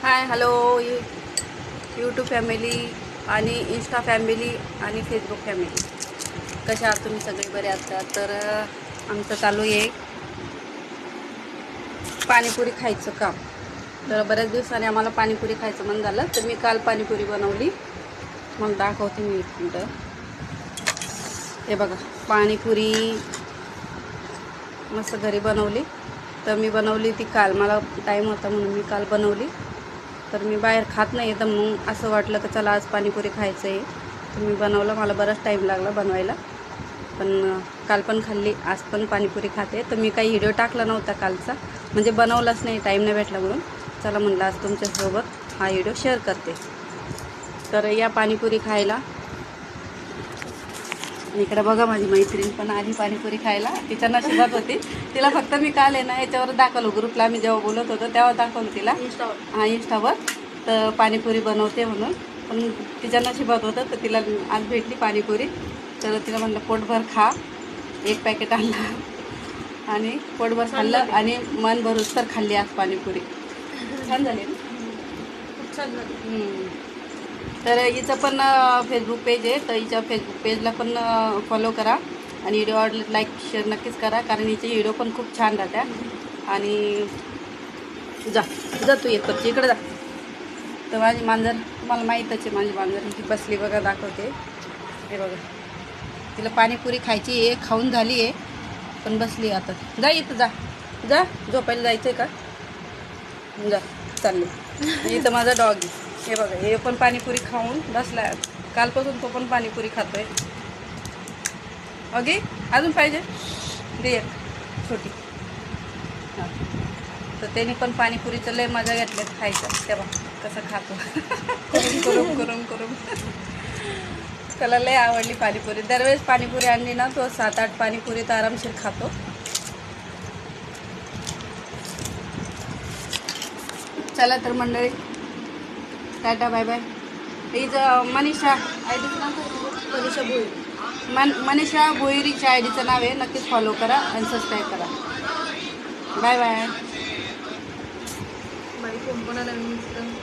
Hi hello YouTube family आणि Insta family आणि Facebook family, कशा आहात तुम्ही? सगळे बरे असतात तर आमचं चालू आहे पाणीपुरी खायचं काम. तर बऱ्याच दिवसांनी आम्हाला पाणीपुरी खायचं मन झालं, तर मी काल पाणीपुरी बनवली. मग दाखवते मी एक मिनटं. हे बघा, पाणीपुरी मस्त घरी बनवली. तर मी बनवली ती काल, मला टाईम होता म्हणून मी काल बनवली. तर मी बाहेर खात नाही, तर मग असं वाटलं की चला आज पाणीपुरी खायचं आहे. तर मी बनवलं, मला बराच टाईम लागला बनवायला, पण काल पण खाल्ली, आज पण पाणीपुरी खाते. तर मी काही व्हिडिओ टाकला नव्हता कालचा, म्हणजे बनवलाच नाही, टाईम नाही भेटला म्हणून. चला म्हणलं आज तुमच्यासोबत हा व्हिडिओ शेअर करते. तर या पाणीपुरी खायला. इकडे बघा, माझी मैत्रीण पण आली पाणीपुरी खायला. तिच्या नशिबात होती, तिला फक्त मी काल आहे ना याच्यावर दाखवलं, ग्रुपला मी जेव्हा बोलत होतो तेव्हा दाखवलं तिला इंस्टावर तर पाणीपुरी बनवते म्हणून. पण तिच्या नशिबात होतं, तर तिला आज भेटली पाणीपुरी. तर तिला म्हणलं पोटभर खा, एक पॅकेट आणलं आणि पोटभर खाल्लं आणि मन भरूस तर खाल्ली आज पाणीपुरी. छान झाली ना? खूप छान झाली. तर हिचं पण फेसबुक पेज आहे, तर हिच्या फेसबुक पेजला पण फॉलो करा आणि व्हिडिओ आवडले लाईक शेअर नक्कीच करा, कारण हिचे व्हिडिओ पण खूप छान राहतात. आणि जा जा तू एक करते इकडे जा. तर माझी मांजर तुम्हाला माहीतच आहे, माझी मांजर ती बसली बघा, दाखवते. हे बघा, तिला पाणीपुरी खायची आहे, खाऊन झाली आहे, पण बसली आता. जा इथं, जा जा, झोपायला जायचं आहे का? जा चालली. इथं माझा डॉग आहे. हे बघा, हे पण पाणीपुरी खाऊन बसला, कालपासून तो पण पाणीपुरी खातोय. ओके, अजून पाहिजे दे एक छोटी. हां, तर त्याने पण पाणीपुरीचं लय मजा घेतल्यात खायचं. तेव्हा कसं खातो करून करून करून करून त्याला लय आवडली पाणीपुरी. दरवेळेस पाणीपुरी आणली ना, तो 7-8 पाणीपुरी तर आरामशीर खातो. चला तर मंडळी, टाटा बाय बाय. हिचं मनीषा आयडीचं नाव काय? मनीषा भोई. मनीषा भोईरीच्या आयडीचं नाव आहे, नक्कीच फॉलो करा आणि सबस्क्राईब करा. Bye bye. बाई कोण कोणाला